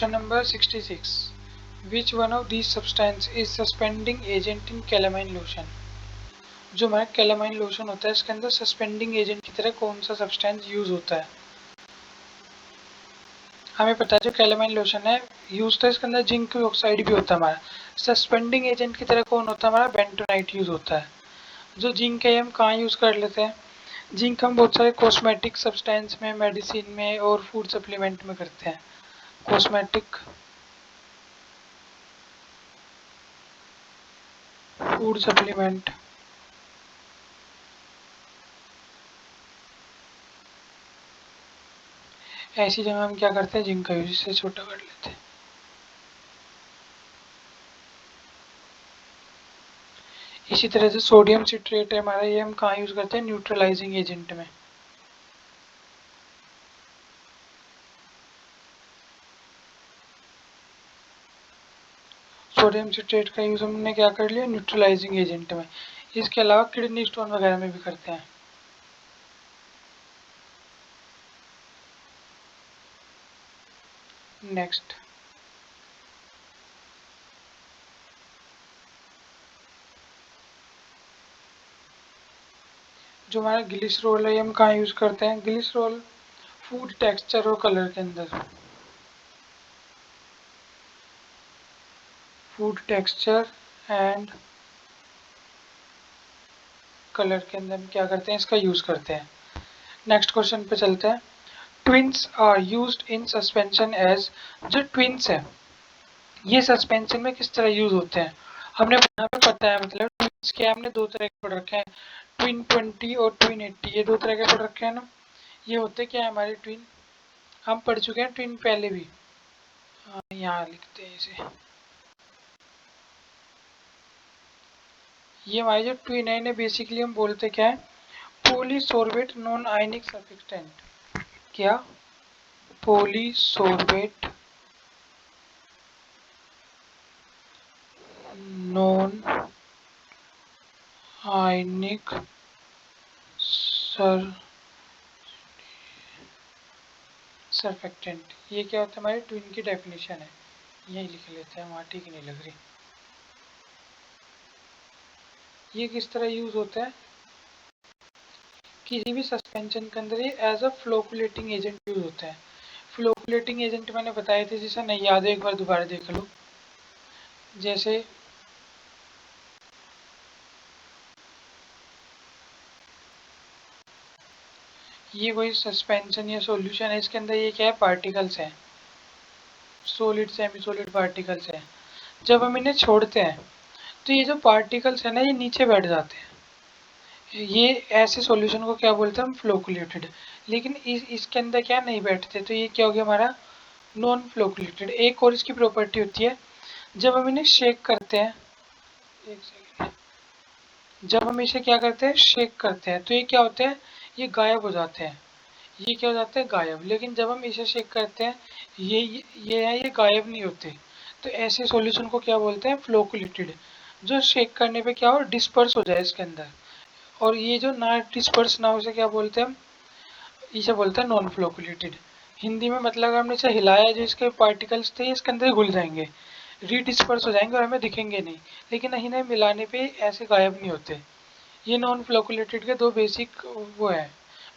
Question number 66. Which one of these substance is suspending agent in calamine lotion? जो हमारा calamine lotion होता है इसके अंदर सस्पेंडिंग एजेंट की तरह कौन सा सब्सटेंस यूज होता है? हमें पता है जो कैलामाइन लोशन है यूज तो इसके अंदर जिंक ऑक्साइड भी होता है हमारा। सस्पेंडिंग एजेंट की तरह कौन होता है हमारा? बेंटोनाइट यूज होता है। जो जिंक है हम कहाँ यूज कर लेते हैं? जिंक हम बहुत सारे कॉस्मेटिक सब्सटेंस में, मेडिसिन में और फूड सप्लीमेंट में करते हैं। कॉस्मेटिक, फूड सप्लीमेंट, ऐसी जगह हम क्या करते हैं? जिंक का यूज इससे छोटा कर लेते हैं। इसी तरह से सोडियम सिट्रेट है हमारा, ये हम कहाँ यूज करते हैं? न्यूट्रलाइजिंग एजेंट में। सोडियम सिट्रेट का यूज हमने क्या कर लिया? न्यूट्रलाइजिंग एजेंट में। इसके अलावा किडनी स्टोन वगैरह में भी करते हैं। नेक्स्ट, जो हमारा ग्लिसरॉल है ये हम कहाँ यूज करते हैं? ग्लिसरॉल फूड टेक्सचर और कलर के अंदर, फूड टेक्सचर एंड कलर के अंदर हम क्या करते हैं? इसका यूज करते हैं। नेक्स्ट क्वेश्चन पे चलते हैं। Tweens are used in suspension as, जो ट्विन्स है ये सस्पेंशन में किस तरह यूज होते हैं? हमने यहाँ पे पता है, मतलब ट्विन्स के हमने दो तरह के पढ़ रखे हैं, ट्विन 20 और ट्विन 80, ये दो तरह के पढ़ रखे हैं ना। ये होते क्या है हमारे ट्विन? हम पढ़ चुके हैं ट्विन पहले भी। यहाँ लिखते हैं इसे। ये हमारे जो ट्विन है इन्हें बेसिकली हम बोलते क्या है? Polysorbate non ionic surfactant. क्या? Polysorbate non ionic surfactant. ये क्या होता है? हमारे ट्विन की डेफिनेशन है। यही लिख लेते हैं, वहाँ ठीक नहीं लग रही। ये किस तरह यूज होता है? किसी भी सस्पेंशन के अंदर ये as a flocculating agent use होता है। फ्लोकुलेटिंग एजेंट मैंने बताए थे, जिसे नहीं याद है एक बार दोबारा देख लो। जैसे ये कोई सस्पेंशन या सॉल्यूशन है, इसके अंदर ये क्या है? पार्टिकल्स हैं, सॉलिड सेमी सॉलिड पार्टिकल्स हैं। जब हम इन्हें छोड़ते हैं तो ये जो पार्टिकल्स है ना ये नीचे बैठ जाते हैं। ये ऐसे सॉल्यूशन को क्या बोलते हैं हम? फ्लोकुलेटेड। लेकिन इसके अंदर क्या नहीं बैठते, तो ये क्या हो गया हमारा? Non flocculated. एक और इसकी प्रॉपर्टी होती है, जब हम इन्हें शेक करते हैं, एक सेकेंड, जब हम इसे क्या करते हैं? शेक करते हैं, तो ये क्या होते हैं? ये गायब हो जाते हैं। ये क्या हो जाते हैं? गायब। लेकिन जब हम इसे शेक करते हैं ये है, ये गायब नहीं होते। तो ऐसे सॉल्यूशन को क्या बोलते हैं? फ्लोकुलेटेड। जो शेक करने पे क्या हो? डिस्पर्स हो जाए इसके अंदर। और ये जो ना डिस्पर्स ना हो, उसे क्या बोलते हैं हम? इसे बोलते हैं नॉन फ्लोकुलेटेड। हिंदी में मतलब हमने इसे हिलाया, जो इसके पार्टिकल्स थे इसके अंदर घुल जाएंगे, रीडिस्पर्स हो जाएंगे और हमें दिखेंगे नहीं। लेकिन इन्हें मिलाने पे ऐसे गायब नहीं होते। ये नॉन फ्लोकुलेटेड के दो बेसिक वो है,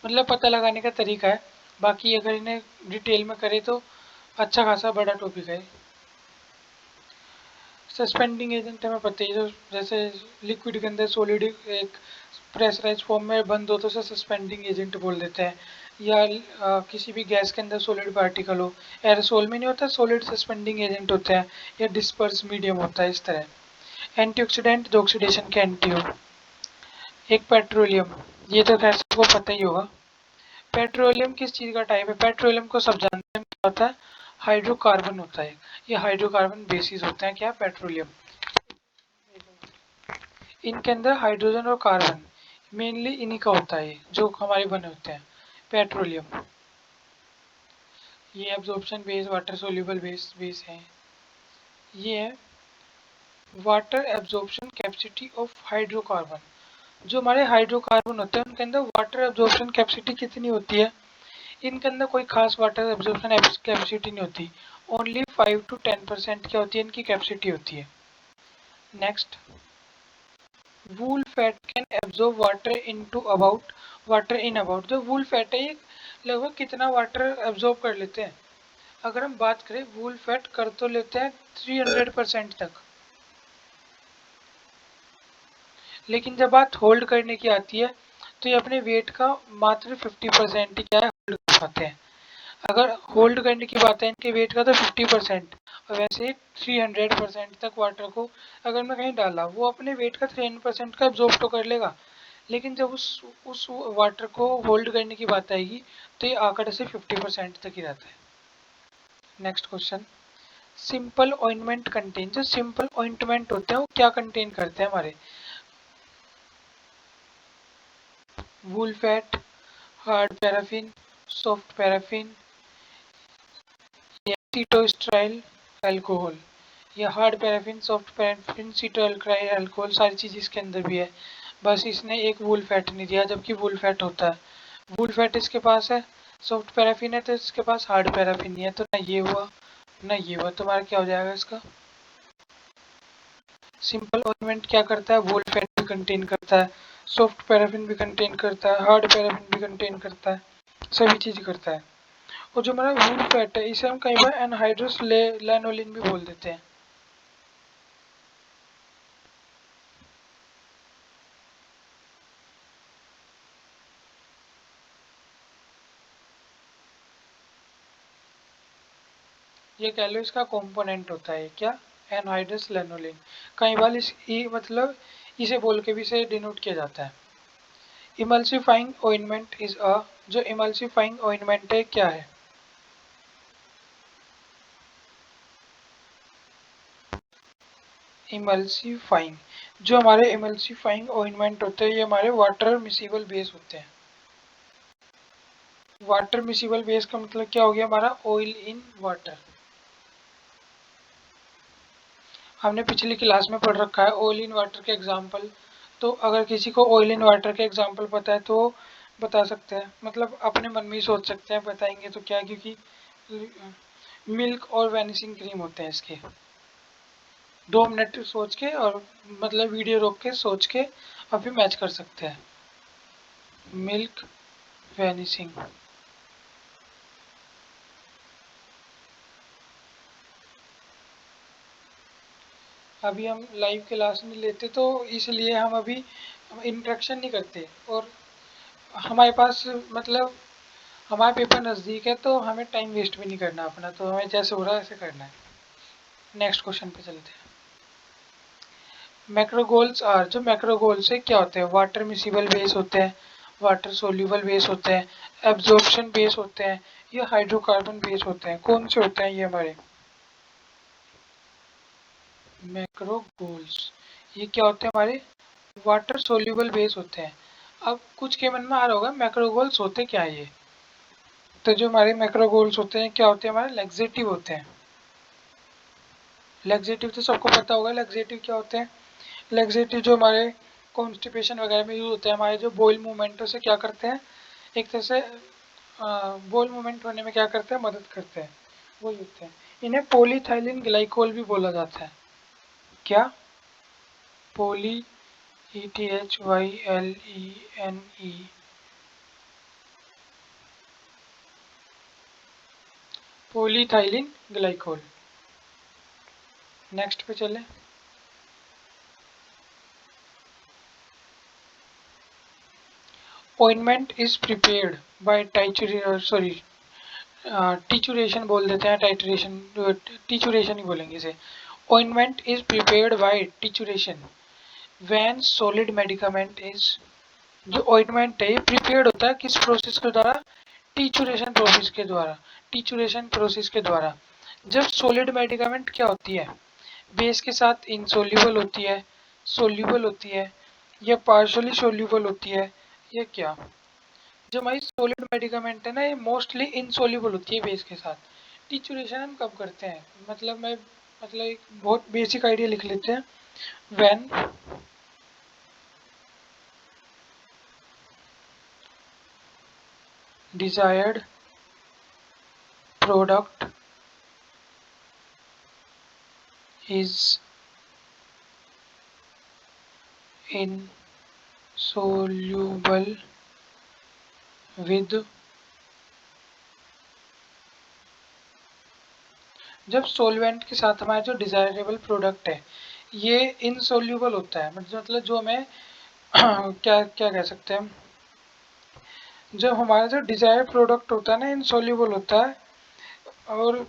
मतलब पता लगाने का तरीका है। बाकी अगर इन्हें डिटेल में करें तो अच्छा खासा बड़ा टॉपिक है। सस्पेंडिंग एजेंट हमें पता ही, जो जैसे लिक्विड के अंदर सॉलिड एक प्रेशराइज फॉर्म में बंद हो तो उसे सस्पेंडिंग एजेंट बोल देते हैं। या किसी भी गैस के अंदर सॉलिड पार्टिकल हो, एरोसोल में नहीं होता, सॉलिड सस्पेंडिंग एजेंट होता है, या डिस्पर्स मीडियम होता है, इस तरह। एंटीऑक्सीडेंट जो ऑक्सीडेशन के एंटी हो। एक पेट्रोलियम, ये तो खैर सबको पता ही होगा। पेट्रोलियम किस चीज़ का टाइप है? पेट्रोलियम को सब जानते हैं, क्या होता है? हाइड्रोकार्बन होता है। ये हाइड्रोकार्बन बेसिस होते हैं क्या? पेट्रोलियम। इनके अंदर हाइड्रोजन और कार्बन मेनली इन्हीं का होता है, जो हमारे बने होते हैं। पेट्रोलियम ये absorption base, water soluble base है। ये है water absorption capacity of hydrocarbon. जो हमारे हाइड्रोकार्बन होते हैं उनके अंदर वाटर एब्जॉर्प्शन कैपेसिटी कितनी होती है? इनके अंदर कोई खास वाटर एब्जॉर्प्शन कैपेसिटी नहीं होती, ओनली 5 to 10% क्या होती है इनकी कैपेसिटी होती है। Next, wool fat can absorb water in about, जो वूल फैट है ये लगभग कितना वाटर एब्जॉर्ब कर लेते हैं। अगर हम बात करें वूल फैट कर तो लेते हैं 300% तक, लेकिन जब बात होल्ड करने की आती है तो ये अपने वेट का मात्र 50% ही क्या है होल्ड कर पाते हैं। अगर होल्ड करने की बात है इनके वेट का तो 50%, और वैसे 300% तक वाटर को अगर मैं कहीं डाला वो अपने वेट का 300% का एब्जॉर्ब तो कर लेगा, लेकिन जब उस वाटर को होल्ड करने की बात आएगी तो ये आंकड़े से 50% तक ही रहता है। Next question, simple ointment contain, जो सिंपल ऑइंटमेंट होते हैं वो क्या कंटेन करते हैं हमारे, wool fat, hard paraffin, soft paraffin, cetostearyl alcohol, या hard paraffin, soft paraffin, cetostearyl alcohol, सारी चीज इसके अंदर भी है। बस इसने एक वूल फैट नहीं दिया, जबकि वूल फैट होता है। वूल फैट इसके पास है, सॉफ्ट पैराफिन है तो इसके पास हार्ड पैराफिन नहीं है, तो ना ये हुआ ना ये हुआ, तुम्हारा क्या हो जाएगा इसका। सिंपल ऑइंटमेंट क्या करता है, वूल फैट भी कंटेन करता है, सॉफ्ट पैराफिन भी कंटेन करता है, हार्ड पैराफिन भी कंटेन करता है, सभी चीज करता है। और जो हमारा वूल फैट है इसे हम कई बार एनहाइड्रस लैनोलिन भी बोल देते हैं। ये कह लो इसका कंपोनेंट होता है क्या, एनहाइड्रस लैनोलिन। कई बार इस मतलब इसे बोल के भी इसे डिनोट किया जाता है। इमल्सिफाइंग ऑइंटमेंट इज अ, जो इमल्सिफाइंग ऑइंटमेंट है क्या है, इमल्सिफाइंग, जो हमारे इमल्सिफाइंग ऑइंटमेंट होते हैं ये हमारे वाटर मिसिबल बेस होते हैं। वाटर मिसिबल बेस का मतलब क्या हो गया, हमारा ऑयल इन वाटर। हमने पिछली क्लास में पढ़ रखा है ऑयल इन वाटर के एग्जाम्पल, तो अगर किसी को ऑयल इन वाटर के एग्जाम्पल पता है तो बता सकते हैं, मतलब अपने मन में ही सोच सकते हैं बताएंगे तो क्या, क्योंकि मिल्क और वैनिशिंग क्रीम होते हैं इसके। 2 मिनट सोच के और मतलब वीडियो रोक के सोच के अभी मैच कर सकते हैं। मिल्क वैनिशिंग, अभी हम लाइव क्लास नहीं लेते तो इसलिए हम अभी इंट्रैक्शन नहीं करते, और हमारे पास मतलब हमारा पेपर नज़दीक है तो हमें टाइम वेस्ट भी नहीं करना अपना, तो हमें जैसे हो रहा है ऐसे करना है। नेक्स्ट क्वेश्चन पे चलते हैं। मैक्रोगोल्स आर, जो मैक्रोगोल्स है क्या होते हैं, वाटर मिसिबल बेस होते हैं, वाटर सोल्यूबल बेस होते हैं, एब्जॉर्प्शन बेस होते हैं, ये हाइड्रोकार्बन बेस होते हैं, कौन से होते हैं ये हमारे मैक्रोगोल्स, ये क्या होते हैं हमारे वाटर सोल्यूबल बेस होते हैं। अब कुछ के मन में आ रहा होगा मैक्रोगोल्स होते क्या है ये, तो जो हमारे मैक्रोगोल्स होते हैं क्या होते हैं, हमारे लैक्सेटिव होते हैं। लैक्सेटिव तो सबको पता होगा, लैक्सेटिव क्या होते हैं, लैक्सेटिव जो हमारे कॉन्स्टिपेशन वगैरह में यूज होते हैं, हमारे जो बॉयल मूवमेंटों से क्या करते हैं, एक तरह से बॉयल मूवमेंट होने में क्या करते हैं, मदद करते हैं, वही होते हैं। इन्हें पॉलीथाइलिन ग्लाइकोल भी बोला जाता है, क्या, poly, ETHYLENE, polyethylene glycol. Next पे चले, ointment is prepared by sorry trituration बोल देते हैं, टाइट्रेशन, टिचुरेशन ही बोलेंगे इसे। ointment is prepared by trituration when solid medicament is, जो ऑइंटमेंट है ये प्रिपेयर्ड होता है किस प्रोसेस के द्वारा, टिचुरेशन प्रोसेस के द्वारा, टिचुरेशन प्रोसेस के द्वारा। जब सॉलिड मेडिकामेंट क्या होती है, बेस के साथ इनसोल्यूबल होती है, सोल्यूबल होती है, या पार्शली सोल्यूबल होती है, या क्या, जो हमारी सॉलिड मेडिकामेंट है ना ये मोस्टली इनसोल्यूबल होती है बेस के साथ। टिचुरेशन हम कब करते हैं, मतलब मैं मतलब एक बहुत बेसिक आइडिया लिख लेते हैं, when desired product is insoluble with, जब सॉल्वेंट के साथ हमारा जो डिजायरेबल प्रोडक्ट है ये इनसोल्यूबल होता है, मतलब जो हमें क्या क्या कह सकते हैं, जब हमारा जो डिजायर प्रोडक्ट होता है ना इनसोल्यूबल होता है और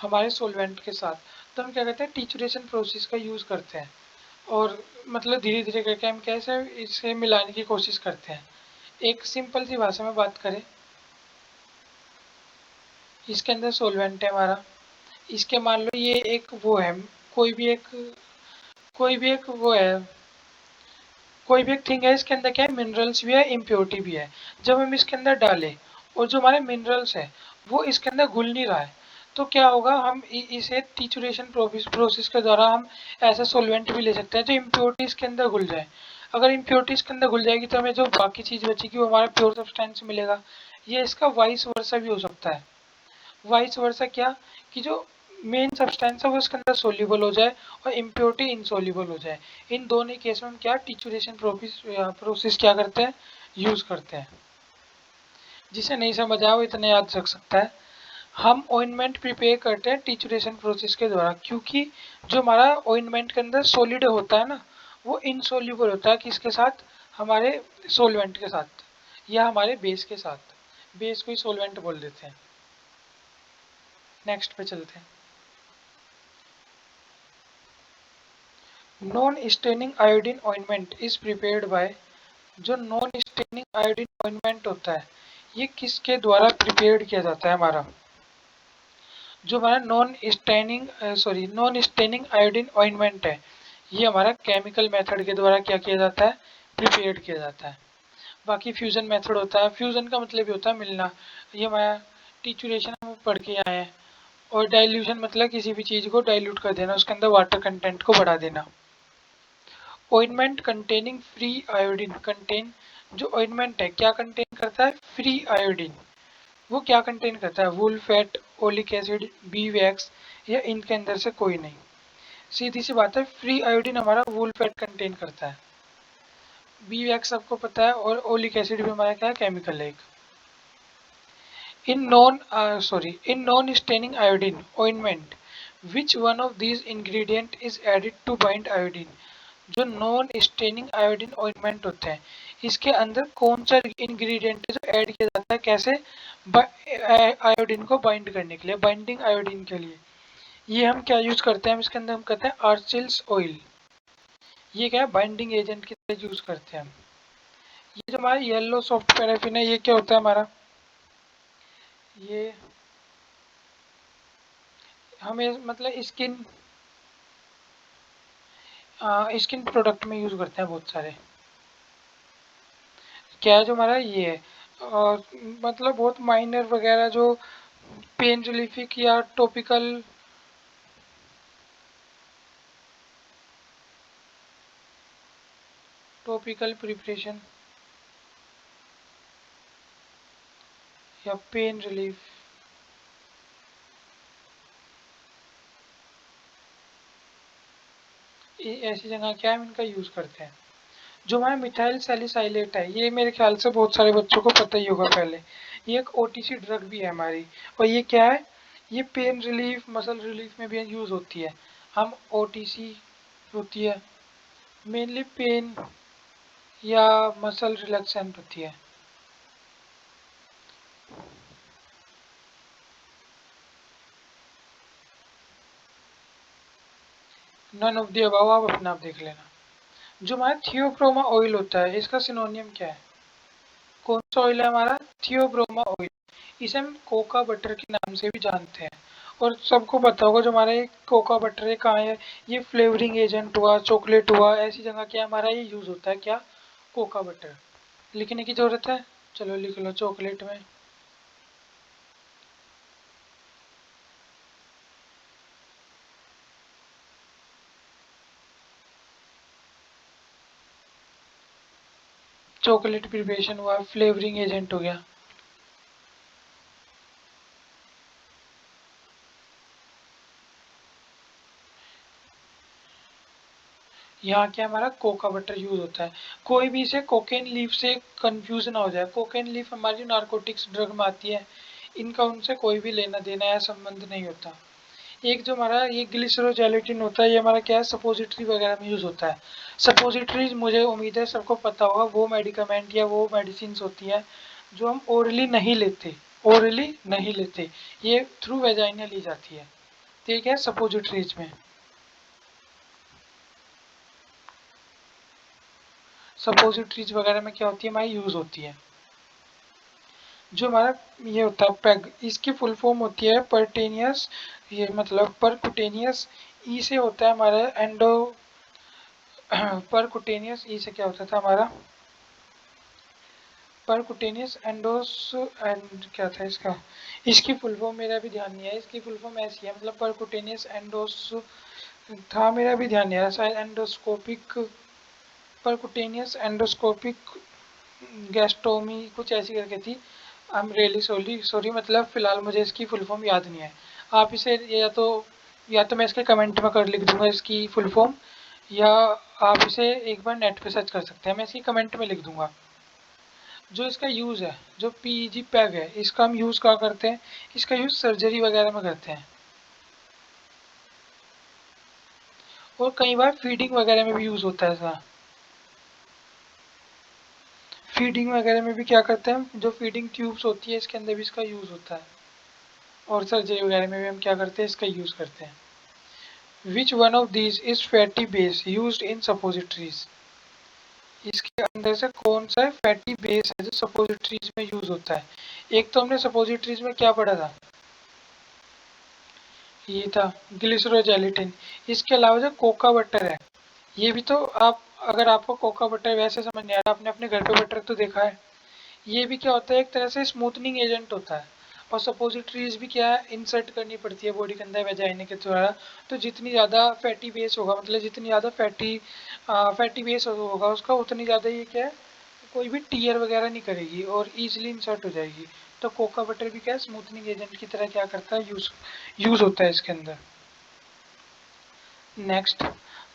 हमारे सॉल्वेंट के साथ, तो हम क्या करते हैं टिचुरेशन प्रोसेस का यूज़ करते हैं और मतलब धीरे धीरे करके हम कैसे इसे मिलाने की कोशिश करते हैं। एक सिंपल सी भाषा में बात करें, इसके अंदर सॉल्वेंट है हमारा, इसके मान लो ये एक वो है, कोई भी एक कोई भी एक वो है कोई भी एक थिंग है, इसके अंदर क्या है मिनरल्स भी है इम्प्योरिटी भी है। जब हम इसके अंदर डालें और जो हमारे मिनरल्स है वो इसके अंदर घुल नहीं रहा है, तो क्या होगा हम इसे टिचुरेशन प्रोसेस के द्वारा हम ऐसा सॉल्वेंट भी ले सकते हैं जो इम्प्योरिटी इसके अंदर घुल जाए। अगर इम्प्योरिटी इसके अंदर घुल जाएगी तो हमें जो बाकी चीज़ बचेगी वो हमारा प्योर सब्सटेंस मिलेगा। ये इसका वाइस वर्सा भी हो सकता है। वाइस वर्सा क्या, कि जो मेन सब्सटेंस है वो इसके अंदर सोल्यूबल हो जाए और इम्प्योरिटी इनसोल्यूबल हो जाए। इन दोनों केस में हम क्या टिचुरेशन प्रोसेस क्या करते हैं यूज करते हैं। जिसे नहीं समझ आया वो इतना याद रख सकता है, हम ऑइंटमेंट प्रिपेयर करते हैं टिचुरेशन प्रोसेस के द्वारा, क्योंकि जो हमारा ऑइंटमेंट के अंदर सॉलिड होता है ना वो इनसोल्यूबल होता है किसके साथ, हमारे सोलवेंट के साथ या हमारे बेस के साथ। बेस को ही सोलवेंट बोल देते हैं। नेक्स्ट पे चलते हैं। Non staining iodine ointment is prepared bye, जो नॉन स्टेनिंग आयोडीन ऑइंटमेंट होता है ये किसके द्वारा प्रिपेयर्ड किया जाता है हमारा, जो हमारा नॉन स्टेनिंग आयोडीन ऑइंटमेंट है ये हमारा केमिकल मेथड के द्वारा क्या किया जाता है प्रिपेयर्ड किया जाता है। बाकी फ्यूजन मेथड होता है, फ्यूजन का मतलब ये होता है मिलना, ये हमारा टिचुरेशन हम पढ़ के आए हैं। और डाइल्यूशन मतलब किसी भी चीज़ को डाइल्यूट कर देना, उसके अंदर वाटर कंटेंट को बढ़ा देना। Ointment containing free iodine contain, जो ऑइंटमेंट है क्या कंटेन करता है फ्री आयोडीन। वो क्या कंटेन करता है wool fat oleic acid beeswax या इनके अंदर से कोई नहीं। सीधी सी बात है फ्री आयोडीन हमारा वूल फैट कंटेन करता है, बी वैक्स आपको पता है और ओलिक एसिड भी हमारा क्या है केमिकल है एक। In non-staining iodine ointment, which one of these ingredient is added to bind iodine? जो नॉन स्टेनिंग आयोडीन ऑइंटमेंट होते हैं इसके अंदर कौन सा इंग्रेडिएंट है जो ऐड किया जाता है, कैसे आयोडीन को बाइंड करने के लिए, बाइंडिंग आयोडीन के लिए। ये हम क्या यूज करते हैं, हम इसके अंदर हम कहते हैं आर्चिल्स ऑयल। ये क्या है बाइंडिंग एजेंट की तरह यूज करते हैं हम। ये जो हमारा येलो सॉफ्ट पैराफिन है ये क्या होता है हमारा, ये हमें मतलब स्किन प्रोडक्ट में यूज करते हैं बहुत सारे। क्या है जो हमारा ये है मतलब बहुत माइनर वगैरह जो पेन रिलीफिक या टॉपिकल प्रिपरेशन या पेन रिलीफ, ऐसी जगह क्या हम इनका यूज करते हैं। जो हमारा मिथाइल सैलिसाइलेट है ये मेरे ख्याल से बहुत सारे बच्चों को पता ही होगा पहले, ये एक ओटीसी ड्रग भी है हमारी। और ये क्या है, ये पेन रिलीफ मसल रिलीफ में भी यूज होती है। हम ओटीसी होती है मेनली पेन या मसल रिलैक्सेंट होती है। नन ऑफ दी अबव आप अपना आप देख लेना। जो हमारा थियोब्रोमा ऑयल होता है इसका सिनोनियम क्या है, कौन सा ऑयल है हमारा थियोब्रोमा ऑयल। इसे हम कोका बटर के नाम से भी जानते हैं। और सबको पता होगा जो हमारा ये कोका बटर है कहाँ है, ये फ्लेवरिंग एजेंट हुआ चॉकलेट हुआ ऐसी जगह क्या हमारा ये यूज होता है क्या कोका बटर। लिखने की जरूरत है, चलो लिख लो चॉकलेट में। चॉकलेट प्रिपरेशन हुआ फ्लेवरिंग एजेंट हो गया। यहाँ क्या हमारा कोका बटर यूज होता है। कोई भी इसे कोकेन लीफ से कंफ्यूज ना हो जाए। कोकेन लीफ हमारी नारकोटिक्स ड्रग में आती है, इनका उनसे कोई भी लेना देना या संबंध नहीं होता। एक जो हमारा ये ग्लिसरोजेलेटिन होता है, ये हमारा क्या है, सपोजिटरी वगैरह में यूज होता है। सपोजिटरीज मुझे उम्मीद है सबको पता होगा, वो मेडिकामेंट या वो मेडिसिन होती है जो हम ओरली नहीं लेते, ओरली नहीं लेते, ये थ्रू वेजाइना ली जाती है। ठीक है, सपोजिटरीज में सपोजिटरीज वगैरह में क्या होती है, हमारी यूज होती है। जो हमारा ये होता है पेग, इसकी फुल फॉर्म होती है परटेनियस, ये मतलब परकुटेनियस। ई से होता है हमारा एंडो परकुटेनियस ई से क्या होता था हमारा, परकुटेनियस एंडोस एंड क्या था इसका, इसकी फुल फॉर्म मेरा भी ध्यान नहीं है, इसकी फुल फॉर्म ऐसी है, मतलब परकुटेनियस एंडोस था, मेरा भी ध्यान नहीं आ रहा, शायद एंडोस्कोपिक, परकुटेनियस एंडोस्कोपिक गैस्टोमी कुछ ऐसी करके थी। I am really sorry sorry, मतलब फिलहाल मुझे इसकी फुल फॉर्म याद नहीं है। आप इसे या तो मैं इसके कमेंट में कर लिख दूंगा इसकी फुल फॉर्म, या आप इसे एक बार नेट पे सर्च कर सकते हैं, मैं इसकी कमेंट में लिख दूंगा। जो इसका यूज़ है, जो पीईजी पैग है, इसका हम यूज़ कहाँ करते हैं, इसका यूज़ सर्जरी वगैरह में करते हैं, और कई बार फीडिंग वगैरह में भी यूज़ होता है इसका। फीडिंग वगैरह में भी क्या करते हैं, जो फीडिंग ट्यूब्स होती है इसके अंदर भी इसका यूज़ होता है, और सर्जरी वगैरह में भी हम क्या करते हैं, इसका यूज़ करते हैं। Which one of these is fatty base used in suppositories, इसके अंदर से कौन सा फैटी बेस है जो सपोजिटरीज में यूज होता है। एक तो हमने सपोजिटरीज में क्या पढ़ा था, ये था ग्लिसरोजेलेटिन। इसके अलावा जो कोका बटर है, ये भी तो आप, अगर आपको कोका बटर वैसे समझ नहीं आ रहा, आपने अपने घर पे बटर तो देखा है, ये भी क्या होता है, एक तरह से स्मूथनिंग एजेंट होता है। और सपोजिटरीज भी क्या है, इंसर्ट करनी पड़ती है बॉडी के अंदर वेजाइना के द्वारा। तो जितनी ज़्यादा फैटी बेस होगा, मतलब जितनी ज़्यादा फैटी बेस होगा उसका, उतनी ज़्यादा ये क्या है, कोई भी टीयर वगैरह नहीं करेगी और इजीली इंसर्ट हो जाएगी। तो कोका बटर भी क्या है, स्मूथनिंग एजेंट की तरह क्या करता है, यूज होता है इसके अंदर। नेक्स्ट,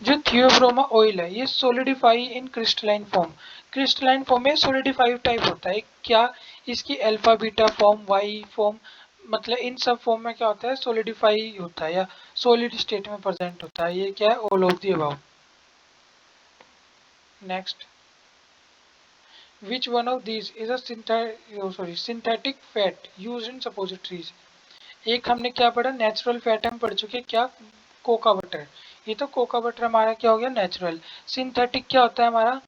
जो थियोब्रोमा ऑयल है, ये solidify in crystalline form, crystalline form में सोलिडिफाइड टाइप होता है क्या, इसकी alpha beta form, Y form, मतलब इन सब फॉर्म में क्या होता है, सोलिडिफाई होता है या सॉलिड स्टेट में प्रेजेंट होता है। ये क्या है, all of the above. Next, which one of these is a synthetic fat used in suppositories. एक हमने क्या पढ़ा, नेचुरल फैट हम पढ़ चुके क्या, कोका बटर। ये तो कोका बटर हमारा क्या हो गया, नेचुरल। सिंथेटिक क्या होता है हमारा,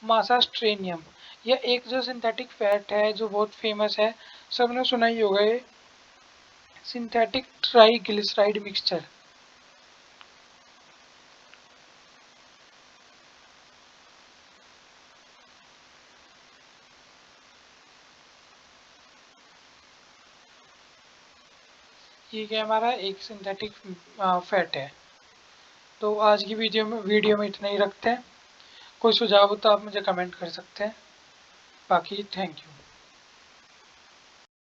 मासा स्ट्रेनियम। या एक जो सिंथेटिक फैट है जो बहुत फेमस है, सबने सुना ही होगा, ये सिंथेटिक ट्राइग्लिसराइड मिक्सचर। ये क्या हमारा एक सिंथेटिक फैट है। तो आज की वीडियो में इतना ही रखते हैं। कोई सुझाव हो तो आप मुझे कमेंट कर सकते हैं। बाकी थैंक यू।